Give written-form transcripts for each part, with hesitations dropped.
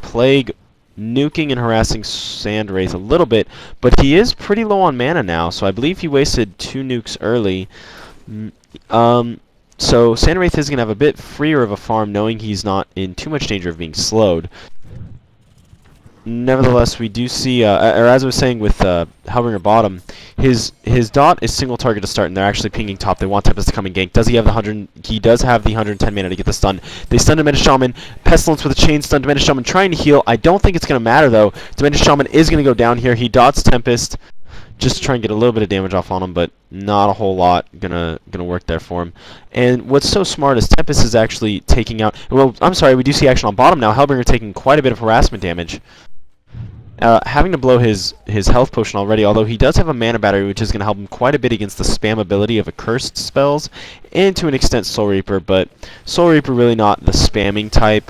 Plague nuking and harassing Sandwraith a little bit, but he is pretty low on mana now, so I believe he wasted 2 nukes early. So Sandwraith is going to have a bit freer of a farm, knowing he's not in too much danger of being slowed. Nevertheless, we do see, or as I was saying with Hellbringer bottom, his dot is single target to start, and they're actually pinging top. They want Tempest to come and gank. Does he have the 100? He does have the 110 mana to get the stun. They stun Diminished Shaman. Pestilence with a chain stun. Diminished Shaman trying to heal. I don't think it's going to matter, though. Diminished Shaman is going to go down here. He dots Tempest just to try and get a little bit of damage off on him, but not a whole lot gonna work there for him. And what's so smart is Tempest is actually taking out... Well, I'm sorry, we do see action on bottom now. Hellbringer taking quite a bit of harassment damage. Having to blow his health potion already, although he does have a mana battery, which is going to help him quite a bit against the spammability of accursed spells, and to an extent Soul Reaper, but Soul Reaper really not the spamming type.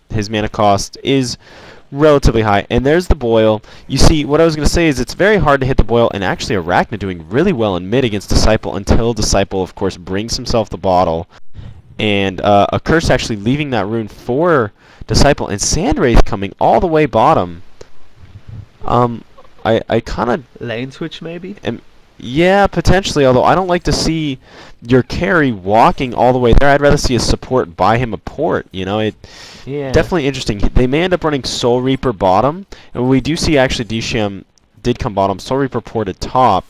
His mana cost is relatively high, and there's the Boil. You see, what I was going to say is it's very hard to hit the Boil, and actually Arachna doing really well in mid against Disciple, until Disciple, of course, brings himself the bottle, and Accursed actually leaving that rune for Disciple, and Sandwraith coming all the way bottom. I kind of... Lane switch, maybe? Yeah, potentially, although I don't like to see your carry walking all the way there. I'd rather see a support buy him a port, you know? Definitely interesting. They may end up running Soul Reaper bottom, and we do see actually Disham did come bottom, Soul Reaper ported top.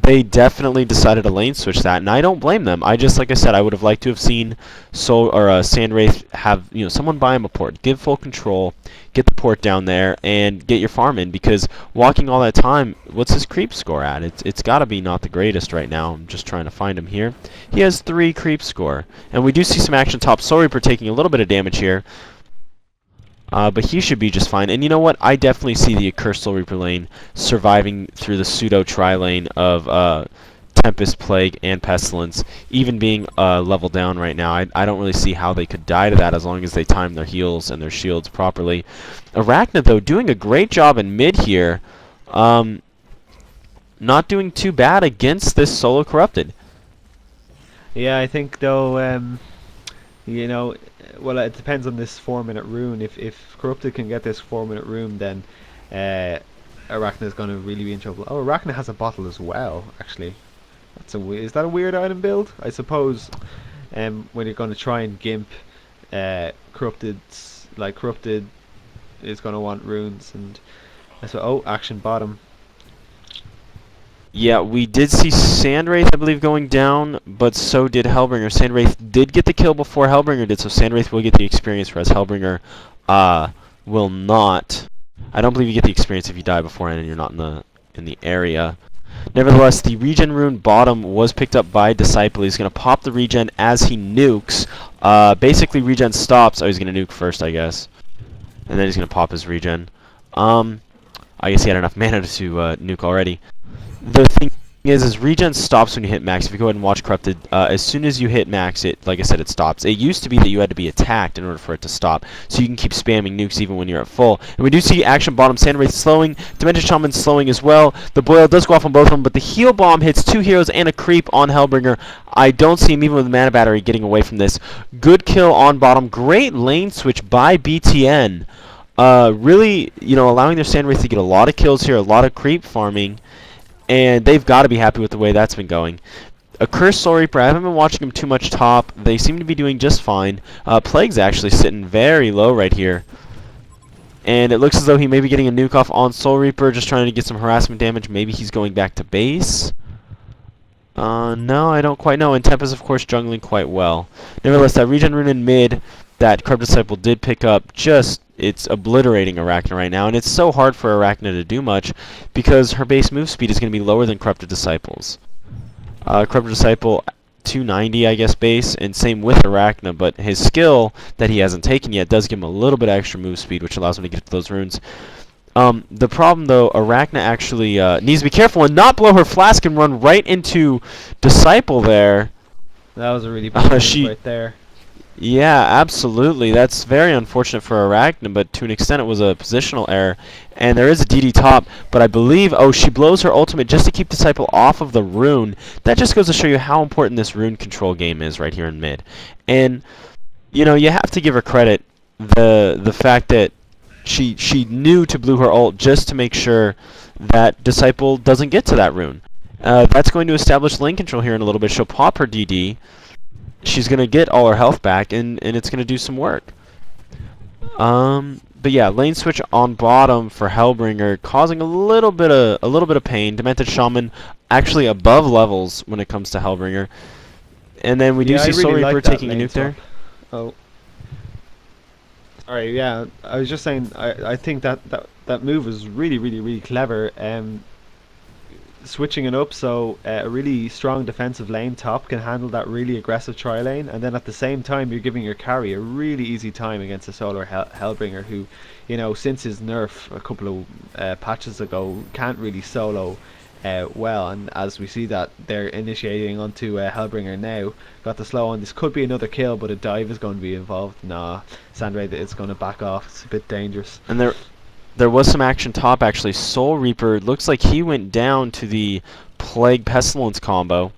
They definitely decided to lane switch that, and I don't blame them. Like I said, I would have liked to have seen Sandwraith have someone buy him a port, give full control, get the port down there, and get your farm in. Because walking all that time, what's his creep score at? It's got to be not the greatest right now. I'm just trying to find him here. He has 3 creep score, and we do see some action top. Soul Reaper taking a little bit of damage here. But he should be just fine. And you know what? I definitely see the Accursed Soul Reaper lane surviving through the pseudo tri-lane of Tempest, Plague, and Pestilence, even being level down right now. I don't really see how they could die to that as long as they time their heals and their shields properly. Arachna, though, doing a great job in mid here. Not doing too bad against this Solo Corrupted. Yeah, I think, though, well, it depends on this 4-minute rune. If Corrupted can get this 4-minute rune, then Arachna is going to really be in trouble. Oh, Arachna has a bottle as well, actually. Is that a weird item build? I suppose when you're going to try and gimp Corrupted is going to want runes. And oh, action bottom. Yeah, we did see Sandwraith, I believe, going down, but so did Hellbringer. Sandwraith did get the kill before Hellbringer did, so Sandwraith will get the experience, whereas Hellbringer will not. I don't believe you get the experience if you die beforehand and you're not in the area. Nevertheless, the regen rune bottom was picked up by Disciple. He's going to pop the regen as he nukes. Basically, regen stops. Oh, he's going to nuke first, I guess. And then he's going to pop his regen. I guess he had enough mana to nuke already. The thing is regen stops when you hit max. If you go ahead and watch Corrupted, as soon as you hit max, like I said, it stops. It used to be that you had to be attacked in order for it to stop, so you can keep spamming nukes even when you're at full. And we do see action bottom, Sandwraith slowing, Demented Shaman slowing as well. The Boil does go off on both of them, but the heal bomb hits 2 heroes and a creep on Hellbringer. I don't see him, even with the mana battery, getting away from this. Good kill on bottom. Great lane switch by BTN. Really, allowing their Sandwraith to get a lot of kills here, a lot of creep farming. And they've got to be happy with the way that's been going. Accursed Soul Reaper, I haven't been watching them too much top. They seem to be doing just fine. Plague's actually sitting very low right here. And it looks as though he may be getting a nuke off on Soul Reaper, just trying to get some harassment damage. Maybe he's going back to base. No, I don't quite know. And Tempest, of course, jungling quite well. Nevertheless, that regen rune in mid that Corrupt Disciple did pick up, it's obliterating Arachna right now, and it's so hard for Arachna to do much because her base move speed is going to be lower than Corrupted Disciple's. Corrupted Disciple 290, I guess, base, and same with Arachna, but his skill that he hasn't taken yet does give him a little bit extra move speed, which allows him to get to those runes. The problem, though, Arachna actually needs to be careful and not blow her flask and run right into Disciple there. That was a really bad move right there. Yeah, absolutely. That's very unfortunate for Arachna, but to an extent it was a positional error. And there is a DD top, but I believe... Oh, she blows her ultimate just to keep Disciple off of the rune. That just goes to show you how important this rune control game is right here in mid. And, you have to give her credit. The fact that she knew to blue her ult just to make sure that Disciple doesn't get to that rune. That's going to establish lane control here in a little bit. She'll pop her DD. She's going to get all her health back, and it's going to do some work. But yeah, lane switch on bottom for Hellbringer, causing a little bit of pain. Demented Shaman actually above levels when it comes to Hellbringer. And then we do see Soul Reaper taking a nuke there. Oh. Alright, yeah. I was just saying, I think that move was really clever. Switching it up so a really strong defensive lane top can handle that really aggressive tri lane, and then at the same time you're giving your carry a really easy time against a solo Hellbringer who, you know, since his nerf a couple of patches ago, can't really solo well, and as we see that they're initiating onto Hellbringer now, got the slow on. This could be another kill, but a dive is going to be involved. Nah, Sandray is going to back off. It's a bit dangerous. And there was some action top actually. Soul Reaper looks like he went down to the Plague Pestilence combo.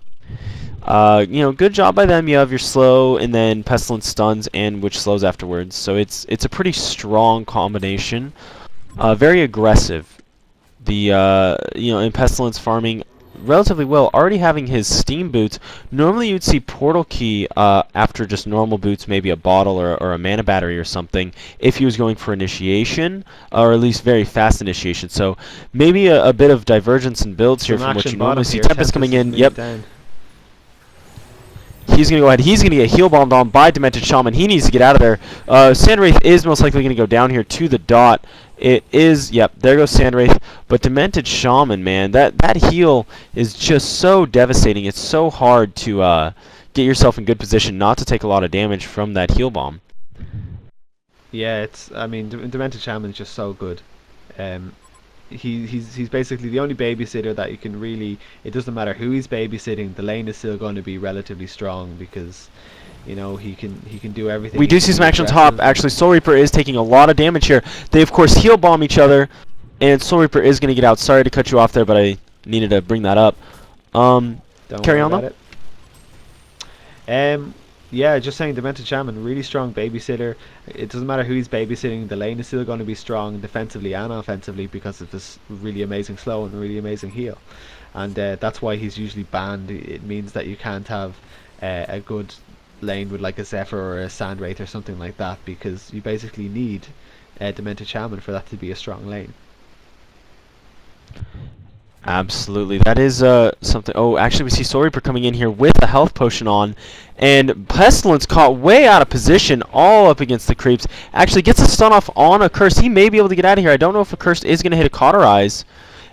You know, good job by them. You have your slow and then Pestilence stuns and which slows afterwards. So it's a pretty strong combination. Very aggressive. The you know, in Pestilence farming relatively well, already having his steam boots. Normally you'd see portal key after just normal boots, maybe a bottle or a mana battery or something, if he was going for initiation, or at least very fast initiation. So maybe a bit of divergence in builds here from what you normally see. Tempest coming in, yep. He's going to go ahead. He's going to get heal bombed on by Demented Shaman. He needs to get out of there. Sandwraith is most likely going to go down here to the dot. It is, yep, there goes Sandwraith. But Demented Shaman, man, that heal is just so devastating. It's so hard to get yourself in good position not to take a lot of damage from that heal bomb. Yeah, I mean, Demented Shaman is just so good. He's basically the only babysitter that you can really. It doesn't matter who he's babysitting. The lane is still going to be relatively strong because, you know, he can do everything. We do see some action top. Actually, Soul Reaper is taking a lot of damage here. They of course heal bomb each other, and Soul Reaper is going to get out. Sorry to cut you off there, but I needed to bring that up. Carry on though. Yeah, just saying, Demented Shaman, really strong babysitter. It doesn't matter who he's babysitting, the lane is still going to be strong defensively and offensively because of this really amazing slow and really amazing heal. And that's why he's usually banned. It means that you can't have a good lane with like a Zephyr or a Sandwraith or something like that, because you basically need Demented Shaman for that to be a strong lane. Absolutely, that is something. Oh, actually, we see Soul Reaper coming in here with a health potion on, and Pestilence caught way out of position, all up against the creeps. Actually, gets a stun off on a curse. He may be able to get out of here. I don't know if a curse is going to hit a Cauterize.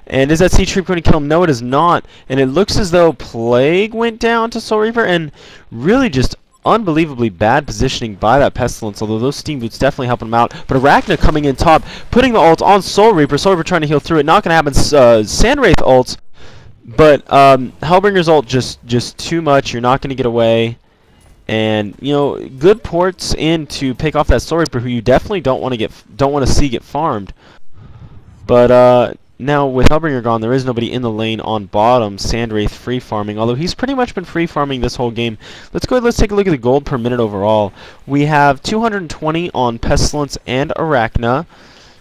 And is that Sea Creep going to kill him? No, it is not. And it looks as though Plague went down to Soul Reaper, and really just unbelievably bad positioning by that Pestilence, although those Steam Boots definitely helping him out. But Arachna coming in top, putting the ult on Soul Reaper. Soul Reaper trying to heal through it. Not going to happen. Sandwraith ult, but Hellbringer's ult just too much. You're not going to get away. And you know, good ports in to pick off that Soul Reaper, who you definitely don't want to see get farmed. But now with Hellbringer gone, there is nobody in the lane on bottom. Sandwraith free farming, although he's pretty much been free farming this whole game. Let's go ahead, let's take a look at the gold per minute overall. We have 220 on Pestilence and Arachna.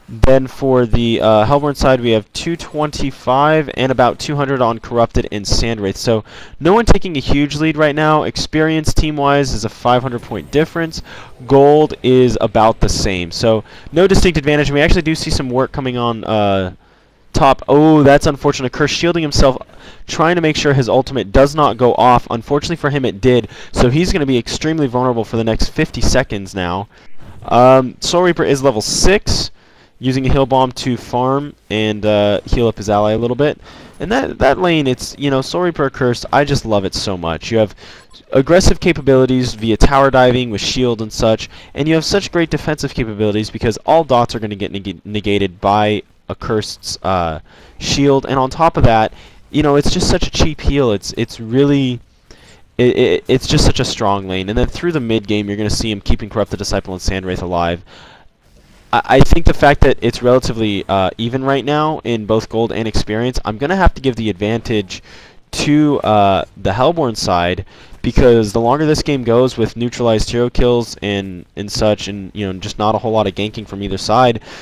Then for the Hellborn side, we have 225 and about 200 on Corrupted and Sandwraith. So no one taking a huge lead right now. Experience team-wise is a 500-point difference. Gold is about the same. So no distinct advantage. And we actually do see some work coming on top. Oh, that's unfortunate. Curse shielding himself, trying to make sure his ultimate does not go off. Unfortunately for him, it did. So he's going to be extremely vulnerable for the next 50 seconds now. Soul Reaper is level 6, using a heal bomb to farm and heal up his ally a little bit. And that lane, it's, you know, Soul Reaper Cursed, I just love it so much. You have aggressive capabilities via tower diving with shield and such, and you have such great defensive capabilities because all dots are going to get negated by a Cursed's shield, and on top of that, you know, it's just such a cheap heal. It's really it's just such a strong lane. And then through the mid game, you're going to see him keeping Corrupted Disciple and Sandwraith alive. I think the fact that it's relatively even right now in both gold and experience, I'm going to have to give the advantage to the Hellborn side, because the longer this game goes with neutralized hero kills and such, and you know, just not a whole lot of ganking from either side,